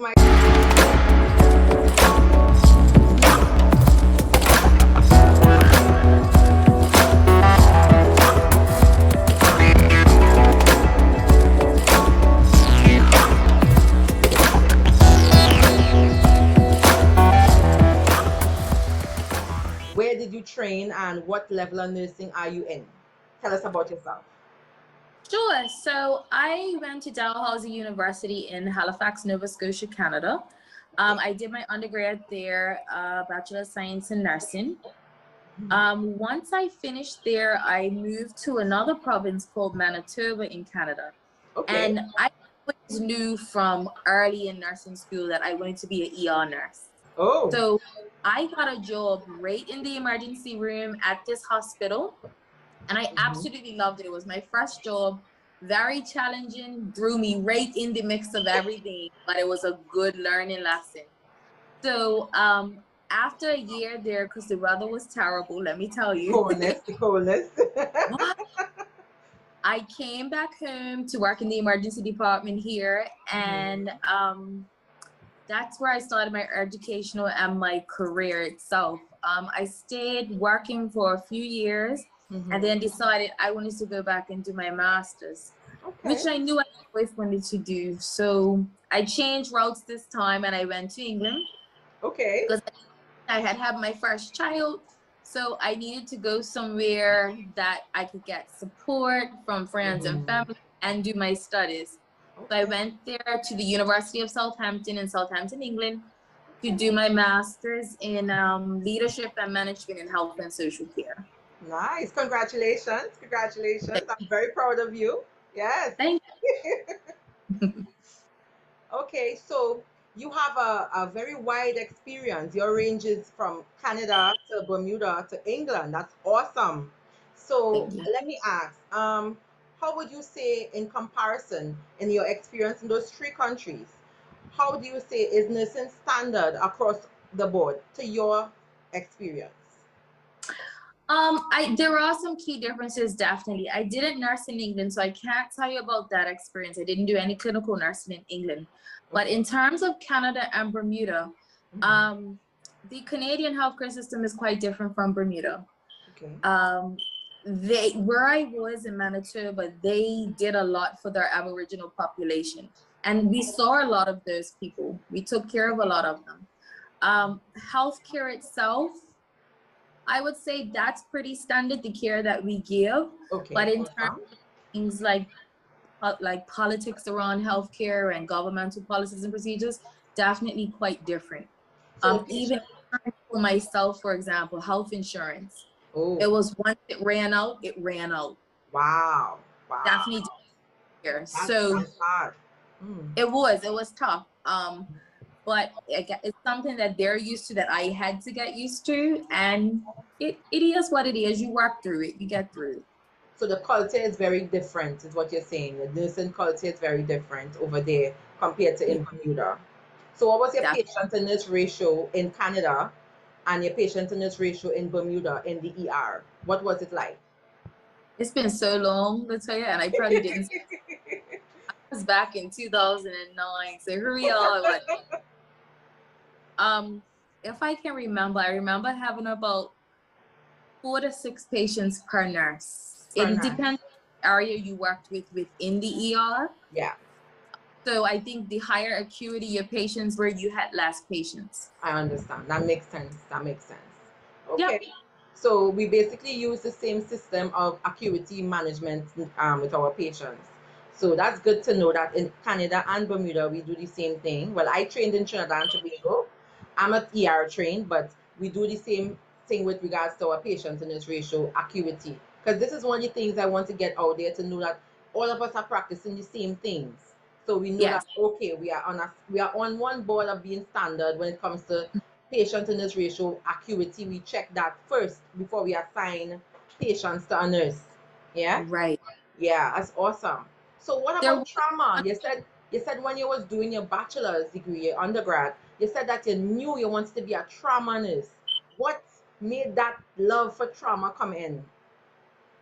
to my... Where did you train and what level of nursing are you in? Tell us about yourself. Sure. So I went to Dalhousie University in Halifax, Nova Scotia, Canada. I did my undergrad there, Bachelor of Science in Nursing. Once I finished there, I moved to another province called Manitoba in Canada. Okay. And I always knew from early in nursing school that I wanted to be an ER nurse. Oh. So I got a job right in the emergency room at this hospital. And I absolutely loved it. It was my first job, very challenging, threw me right in the mix of everything, but it was a good learning lesson. So after a year there, because the weather was terrible, let me tell you. The coldness. I came back home to work in the emergency department here, and that's where I started my educational and my career itself. I stayed working for a few years and then decided I wanted to go back and do my master's, which I knew I always wanted to do. So I changed routes this time and I went to England. Okay. Because I had my first child. So I needed to go somewhere that I could get support from friends and family and do my studies. So I went there to the University of Southampton in Southampton, England, to do my master's in leadership and management in health and social care. Nice. Congratulations. Congratulations. I'm very proud of you. Yes. Thank you. Okay, so you have a very wide experience. Your ranges from Canada to Bermuda to England. That's awesome. So let me ask, how would you say in comparison in your experience in those three countries, how do you say is nursing standard across the board to your experience? There are some key differences, definitely. I didn't nurse in England, so I can't tell you about that experience. I didn't do any clinical nursing in England. But in terms of Canada and Bermuda, the Canadian healthcare system is quite different from Bermuda. Okay. Where I was in Manitoba, they did a lot for their Aboriginal population. And we saw a lot of those people. We took care of a lot of them. Healthcare itself, I would say that's pretty standard, the care that we give. Okay. But in terms of things like politics around healthcare and governmental policies and procedures, definitely quite different. So even for myself, for example, health insurance. It was once it ran out, it ran out. Wow. Wow. Definitely here. So that's hard. It was tough. But it's something that they're used to that I had to get used to, and it is what it is. You work through it, you get through it. So the culture is very different, is what you're saying. The nursing culture is very different over there compared to in Bermuda. So what was your patient to nurse ratio in Canada and your patient to nurse ratio in Bermuda in the ER? What was it like? It's been so long, Latoya, and I probably didn't. I was back in 2009, so here we are. If I can remember, I remember having about 4 to 6 patients per nurse. It depends on the area you worked with within the ER. Yeah. So I think the higher acuity your patients were, you had less patients. I understand. That makes sense. That makes sense. Okay. Yep. So we basically use the same system of acuity management with our patients. So that's good to know that in Canada and Bermuda, we do the same thing. Well, I trained in Trinidad and Tobago. I'm not ER trained, but we do the same thing with regards to our patient to nurse ratio acuity. Because this is one of the things I want to get out there, to know that all of us are practicing the same things. So we know that, okay, we are on one board of being standard when it comes to patient to nurse ratio acuity. We check that first before we assign patients to a nurse. Yeah? Right. Yeah, that's awesome. So what about trauma? You said when you was doing your bachelor's degree, your undergrad, you said that you knew you wanted to be a trauma nurse. What made that love for trauma come in?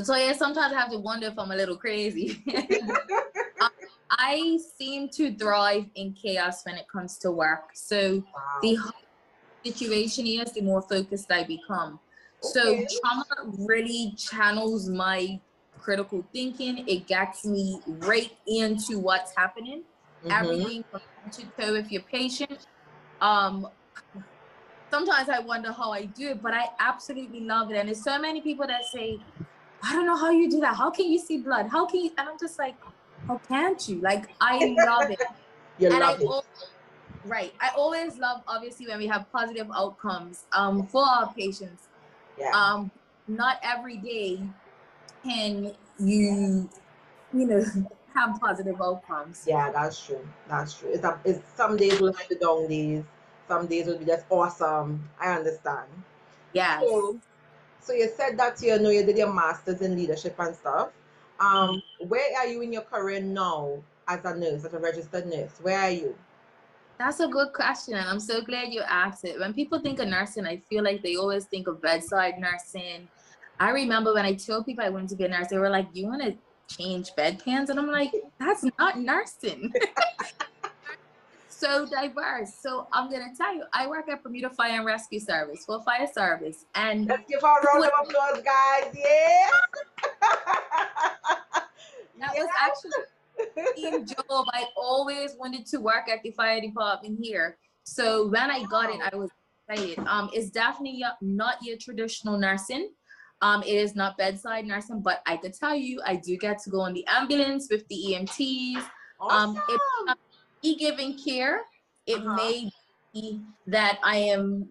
So yeah, sometimes I have to wonder if I'm a little crazy. I seem to thrive in chaos when it comes to work. So Wow. the harder the situation is, the more focused I become. So Okay. trauma really channels my critical thinking. It gets me right into what's happening. Mm-hmm. Everything from head to toe with your patient. Um, Sometimes I wonder how I do it, but I absolutely love it. And there's so many people that say, I don't know how you do that. How can you see blood? How can you? And I'm just like, how can't you? Like, I love it. You And love it. right. I always love, obviously, when we have positive outcomes for our patients. Yeah. Um, Not every day can you know, have positive outcomes. Yeah, that's true. That's true. It's some days will have the down days. Some days will be just awesome. I understand. Yes. So, so you said that you know you did your masters in leadership and stuff. Where are you in your career now as a nurse, as a registered nurse? Where are you? That's a good question, and I'm so glad you asked it. When people think of nursing, I feel like they always think of bedside nursing. I remember when I told people I wanted to be a nurse, they were like, "You want to change bedpans?" And I'm like, "That's not nursing." It's so diverse. So I'm gonna tell you, I work at Bermuda Fire and Rescue Service for fire service, and Let's give her a round that of applause, guys. Yes. was actually Yes. dream job. I always wanted to work at the fire department here. So when I got it, Wow. I was excited. It's definitely not your traditional nursing. It is not bedside nursing, but I could tell you, I do get to go on the ambulance with the EMTs. It may Awesome. not be giving care. It Uh-huh. may be that I am,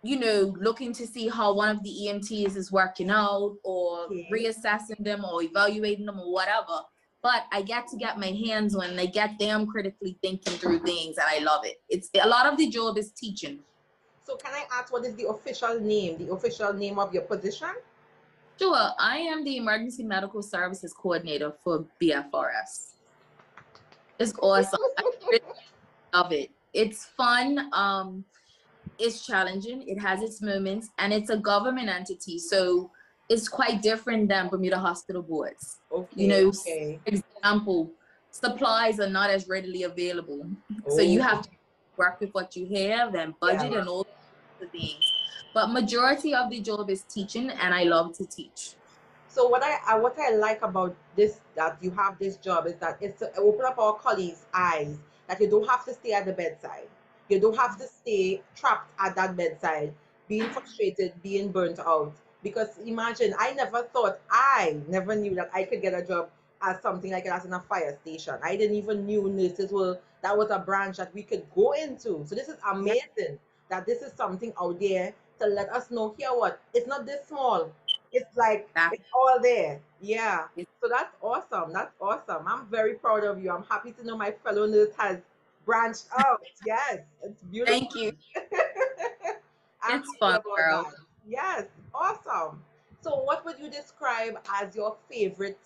looking to see how one of the EMTs is working out, or Okay. reassessing them, or evaluating them, or whatever, but I get to get my hands on and I get them critically thinking through things, and I love it. It's a lot of the job is teaching. So can I ask what is the official name of your position? Sure, I am the Emergency Medical Services Coordinator for BFRS. It's awesome. I really love it. It's fun. It's challenging. It has its moments, and it's a government entity, so it's quite different than Bermuda Hospital Boards. Okay, For okay. example, supplies are not as readily available, so you Oh, have to work with what you have and yeah. budget and all the things. But majority of the job is teaching, and I love to teach. So what I like about this, that you have this job, is that it's to open up our colleagues' eyes that you don't have to stay at the bedside. You don't have to stay trapped at that bedside, being frustrated, being burnt out. Because imagine, I never knew that I could get a job as something like that in a fire station. I didn't even knew nurses were that was a branch that we could go into. So this is Yeah, amazing that this is something out there to let us know here what it's not this small. It's like that it's all there. Yeah. is. So that's awesome. That's awesome. I'm very proud of you. I'm happy to know my fellow nurse has branched out. Yes, it's beautiful. Thank you. I'm It's happy fun, about girl. that. Yes, awesome. So what would you describe as your favorite?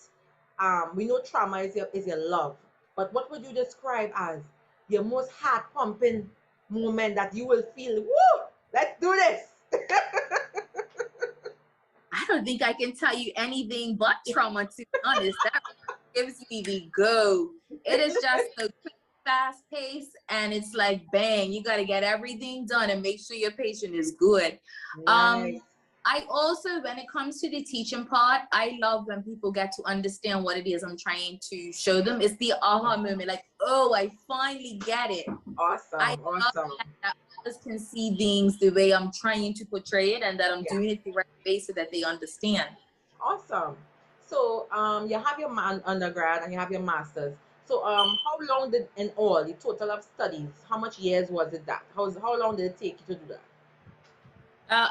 We know trauma is your love, but what would you describe as your most heart pumping moment that you will feel, woo, let's do this? I don't think I can tell you anything but trauma, to be honest. That gives me the go. It is just so quick, fast paced, and it's like bang, you got to get everything done and make sure your patient is good. Nice. I also, when it comes to the teaching part, I love when people get to understand what it is I'm trying to show them. It's the aha moment, like, oh, I finally get it. I Awesome. love Awesome. that others can see things the way I'm trying to portray it, and that I'm Yeah. doing it the right way so that they understand. Awesome. So you have your undergrad and you have your masters. So how long did in all the total of studies? How much years was it that? How long did it take you to do that?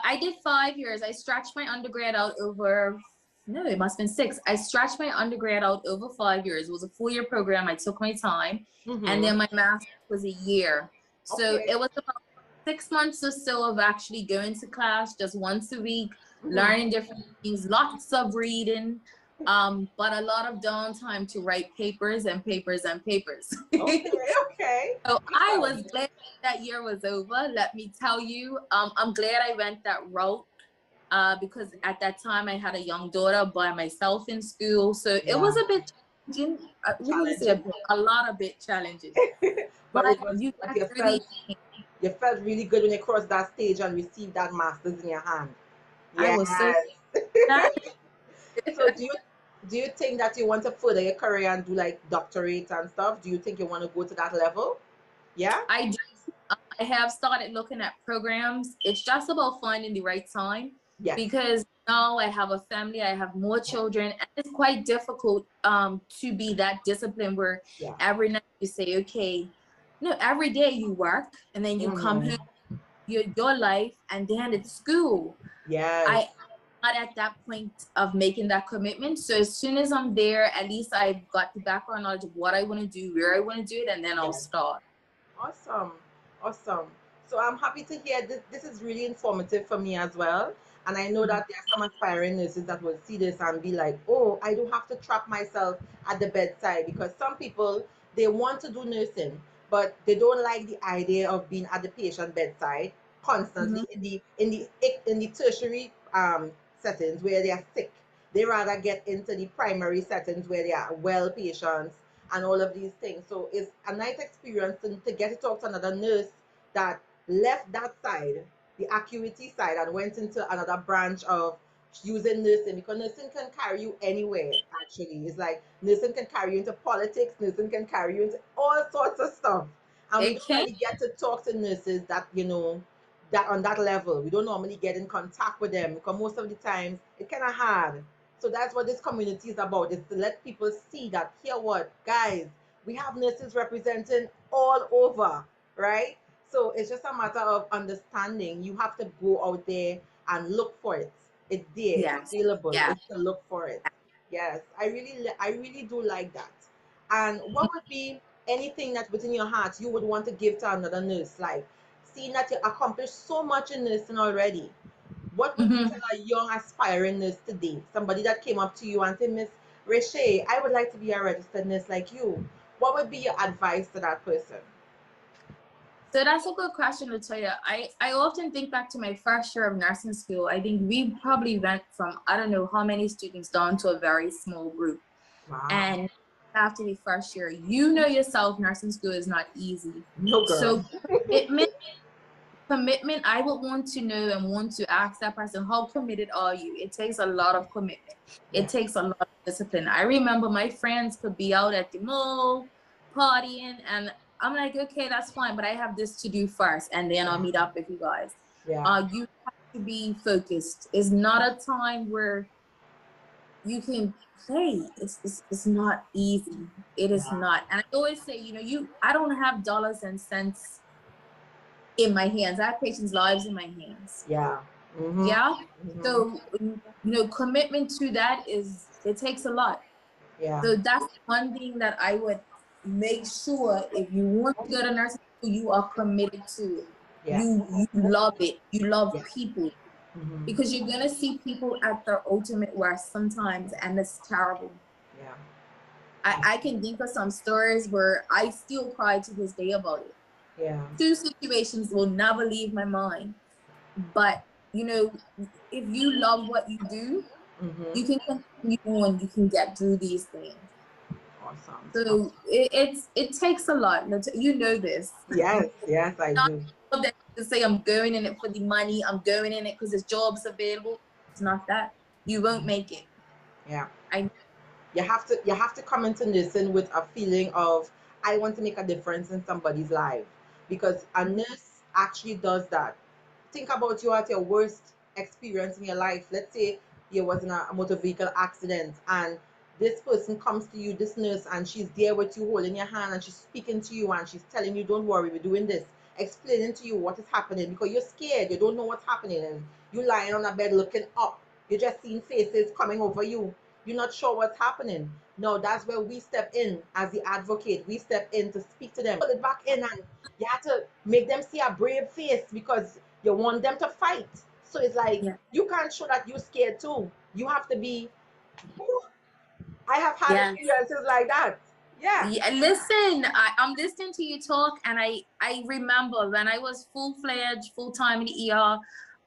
I did 5 years. I stretched my undergrad out over, no, it must have been six. I stretched my undergrad out over 5 years. It was a 4-year program. I took my time. And Mm-hmm. then my master's was a year. So Okay. it was about 6 months or so of actually going to class just once a week, Mm-hmm. learning different things, lots of reading, but a lot of downtime to write papers and papers and papers. Okay. Okay. So I Awesome. was glad that year was over. Let me tell you, I'm glad I went that route, because at that time I had a young daughter by myself in school. So it Yeah. was a bit, challenging. We need to say Challenging. a lot of bit challenging. But But it was, you but got through these things. you felt really good when you crossed that stage and received that master's in your hand. I Yes. was so excited. So do you think that you want to further your career and do like doctorates and stuff? Do you think you want to go to that level? Yeah? I do. I have started looking at programs. It's just about finding the right time Yes. because now I have a family, I have more children, and it's quite difficult to be that disciplined where Yeah. every night you say, okay, no, every day you work and then you come home, your life, and then it's school. Yes. I'm not at that point of making that commitment. So as soon as I'm there, at least I've got the background knowledge of what I want to do, where I want to do it, and then I'll Yes. start. Awesome. Awesome. So I'm happy to hear this. This is really informative for me as well. And I know that there are some aspiring nurses that will see this and be like, oh, I don't have to trap myself at the bedside, because some people, they want to do nursing, but they don't like the idea of being at the patient bedside constantly Mm-hmm. in the tertiary settings where they are sick. They rather get into the primary settings where they are well patients and all of these things. So it's a nice experience to get to talk to another nurse that left that side, the acuity side, and went into another branch of using nursing, because nursing can carry you anywhere. Actually, it's like nursing can carry you into politics, nursing can carry you into all sorts of stuff, and we It don't can. really get to talk to nurses that, that on that level. We don't normally get in contact with them because most of the times it's kind of hard. So that's what this community is about, is to let people see that, here what, guys, we have nurses representing all over, right? So it's just a matter of understanding. You have to go out there and look for it. It's there, it's Yes. available. Yeah. It's to look for it. Yes, I really do like that. And what would be anything that within your heart you would want to give to another nurse? Like, seeing that you accomplished so much in nursing already, what would you Mm-hmm. tell a young aspiring nurse today? Somebody that came up to you and said, Miss Riche, I would like to be a registered nurse like you. What would be your advice to that person? So that's a good question, Latoya. I often think back to my first year of nursing school. I think we probably went from, I don't know how many students down to a very small group. Wow. And after the first year, you know yourself, nursing school is not easy. No, girl. So commitment, commitment, I would want to know and want to ask that person, how committed are you? It takes a lot of commitment. It Yeah. takes a lot of discipline. I remember my friends could be out at the mall partying, and I'm like, okay, that's fine, but I have this to do first, and then I'll meet up with you guys. Yeah. You have to be focused. It's not a time where you can play. It's not easy. It is Yeah. not. And I always say, I don't have dollars and cents in my hands. I have patients' lives in my hands. Yeah. Mm-hmm. Yeah. Mm-hmm. So, commitment to that it takes a lot. Yeah. So that's one thing that I would make sure, if you want to go to nursing school, you are committed to it. Yeah. You love it. You love Yeah. people, Mm-hmm. because you're gonna see people at their ultimate worst sometimes, and it's terrible. Yeah. I can think of some stories where I still cry to this day about it. Yeah. Two situations will never leave my mind. But if you love what you do, Mm-hmm. you can continue on, you can get through these things. Awesome. So it takes a lot. You know this. Yes. Yes, I Not do. that to say I'm going in it for the money, I'm going in it because there's jobs available. It's not that. You won't make it. Yeah. I You have to come into nursing with a feeling of, I want to make a difference in somebody's life, because a nurse actually does that. Think about you at your worst experience in your life. Let's say you was in a motor vehicle accident, and this person comes to you, this nurse, and she's there with you holding your hand, and she's speaking to you, and she's telling you, don't worry, we're doing this, explaining to you what is happening, because you're scared, you don't know what's happening, and you lying on a bed looking up, you're just seeing faces coming over you, you're not sure what's happening. No, that's where we step in as the advocate. We step in to speak to them, pull it back in, and you have to make them see a brave face, because you want them to fight. So it's like, Yeah. you can't show that you're scared too. You have to be. I have had Yes. experiences like that. Yeah. Yeah, listen, I'm listening to you talk, and I remember when I was full-fledged, full-time in the ER,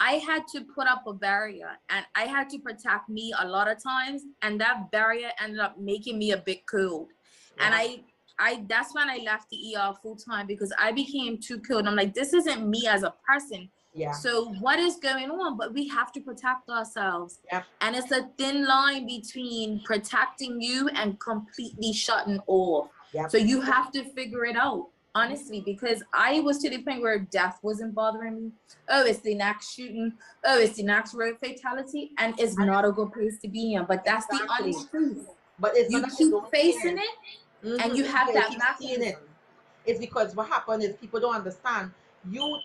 I had to put up a barrier, and I had to protect me a lot of times, and that barrier ended up making me a bit cold. Yeah. And I that's when I left the ER full time, because I became too cold. I'm like, this isn't me as a person. Yeah. So what is going on? But we have to protect ourselves. Yep. And it's a thin line between protecting you and completely shutting off. Yep. So you have to figure it out, honestly, because I was to the point where death wasn't bothering me. Oh, it's the next shooting. Oh, it's the next road fatality. And it's not a good place to be in. But that's the Exactly. honest truth. But it's not You that you keep don't facing care. it, and you have You that keep seeing it. mechanism. It's because what happened is people don't understand. You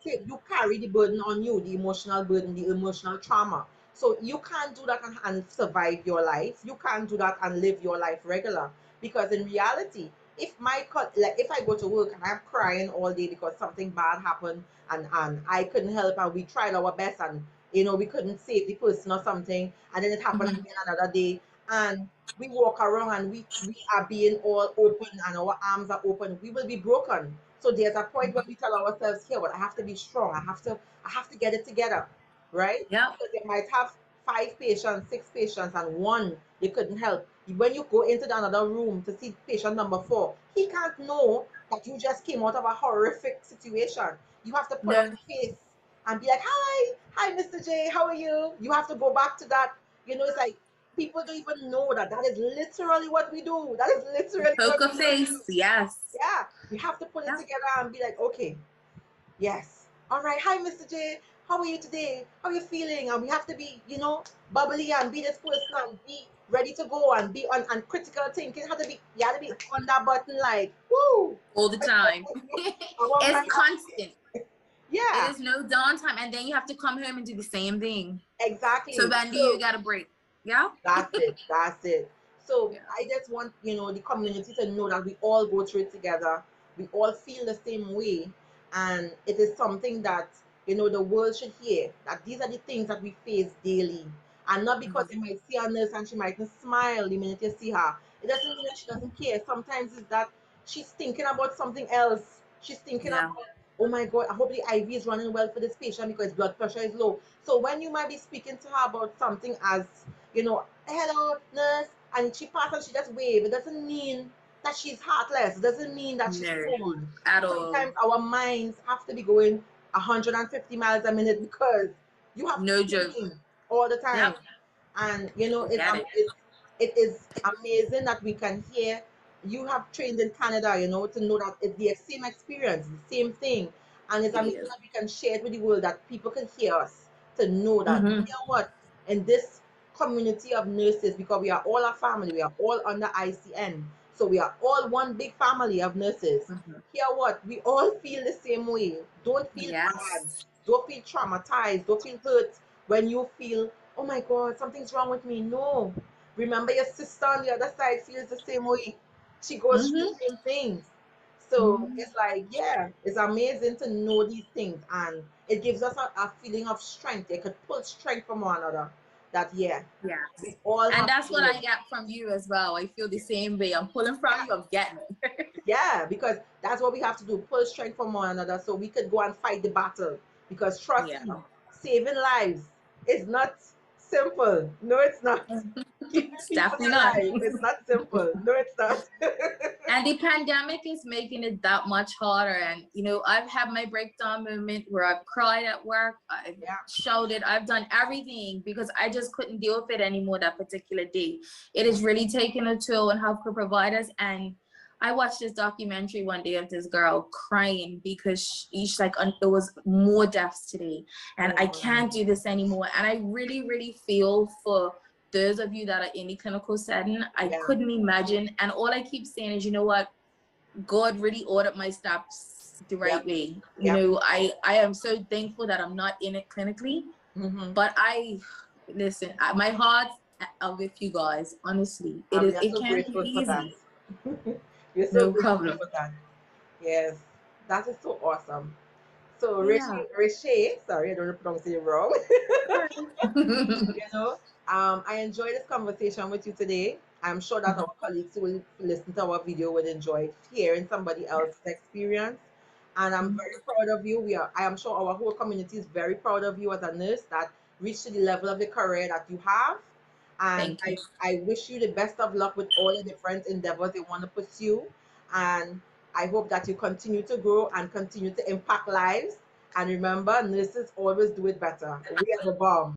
carry the burden on you, the emotional burden, the emotional trauma. So you can't do that and survive your life. You can't do that and live your life regular. Because in reality, like if I go to work and I'm crying all day because something bad happened, and I couldn't help, and we tried our best, and we couldn't save the person or something, and then it happened Mhm. again another day, and we walk around and we are being all open and our arms are open, we will be broken. So there's a point where we tell ourselves, here, but I have to be strong. I have to get it together, right? Yep. Because they might have 5 patients, 6 patients, and one they couldn't help. When you go into another room to see patient number 4, he can't know that you just came out of a horrific situation. You have to put on No. a face and be like, hi, Mr. J, how are you? You have to go back to that. It's like people don't even know that that is literally what we do. That is literally what Poker we do. face. Yes. Yeah, we have to put it Yep. together and be like, okay, yes, all right, hi, Mr. J, how are you today? How are you feeling? And we have to be, bubbly and be this person and be ready to go and be on and critical thinking. You have to be on that button, like, woo. All the time. Our It's mind, constant. It yeah, is no downtime. And then you have to come home and do the same thing. So exactly. when do you So got a break? Yeah? that's it. That's it. So Yeah. I just want, the community to know that we all go through it together. We all feel the same way. And it is something that, the world should hear, that these are the things that we face daily. And not because Mhm. you might see a nurse and she mightn't smile the minute you see her. It doesn't mean that she doesn't care. Sometimes it's that she's thinking about something else. She's thinking Yeah. about, oh my God, I hope the IV is running well for this patient because blood pressure is low. So when you might be speaking to her about something as, hello, nurse, and she passed and she just wave, it doesn't mean that she's heartless. It doesn't mean that she's No. cold. At all. Sometimes our minds have to be going 150 miles a minute because you have to No be joke. thinking all the time. Yep. And Get it. it is amazing that we can hear. You have trained in Canada, to know that it's the same experience, the same thing. And it's It amazing is. that we can share it with the world, that people can hear us, to know that, Mm-hmm. you know what, in this community of nurses, because we are all a family, we are all under ICN. So we are all one big family of nurses. Mm-hmm. Hear what? We all feel the same way. Don't feel bad. Yes. Don't feel traumatized. Don't feel hurt when you feel, oh my God, something's wrong with me. No. Remember, your sister on the other side feels the same way. She goes through the Mm-hmm. same things. So Mm-hmm. it's like, yeah, it's amazing to know these things. And it gives us a feeling of strength. It could pull strength from one another. That, yeah, Yes. we all And have that's to what live. I get from you as well. I feel the same way. I'm pulling from you, I'm getting it. Yeah, because that's what we have to do, pull strength from one another so we could go and fight the battle. Because trust Yeah. me, saving lives is not simple. No, it's not. Keeping It's people definitely not. alive is not simple. No, it's not. And the pandemic is making it that much harder. And, I've had my breakdown moment where I've cried at work, I've Yeah. shouted, I've done everything because I just couldn't deal with it anymore that particular day. It is really taking a toll on healthcare providers. And I watched this documentary one day of this girl crying because she's like, there was more deaths today and I Mm, can't do this anymore. And I really, really feel for those of you that are in the clinical setting. I yeah. couldn't imagine. And all I keep saying is, you know what? God really ordered my steps the right Yep. way. Yep. I am so thankful that I'm not in it clinically, Mm-hmm. but listen, my heart are with you guys. Honestly, We are it so can't be grateful for that. easy. We're so No grateful problem. for that. Yes. That is so awesome. So Yeah. Rishi, sorry, I don't want to pronounce it wrong. Alright. you know, I enjoyed this conversation with you today. I'm sure that our colleagues who will listen to our video will enjoy hearing somebody else's experience. And I'm very proud of you. I am sure our whole community is very proud of you as a nurse that reached to the level of the career that you have. And Thank you. I wish you the best of luck with all the different endeavors you want to pursue. And I hope that you continue to grow and continue to impact lives. And remember, nurses always do it better. We are the bomb.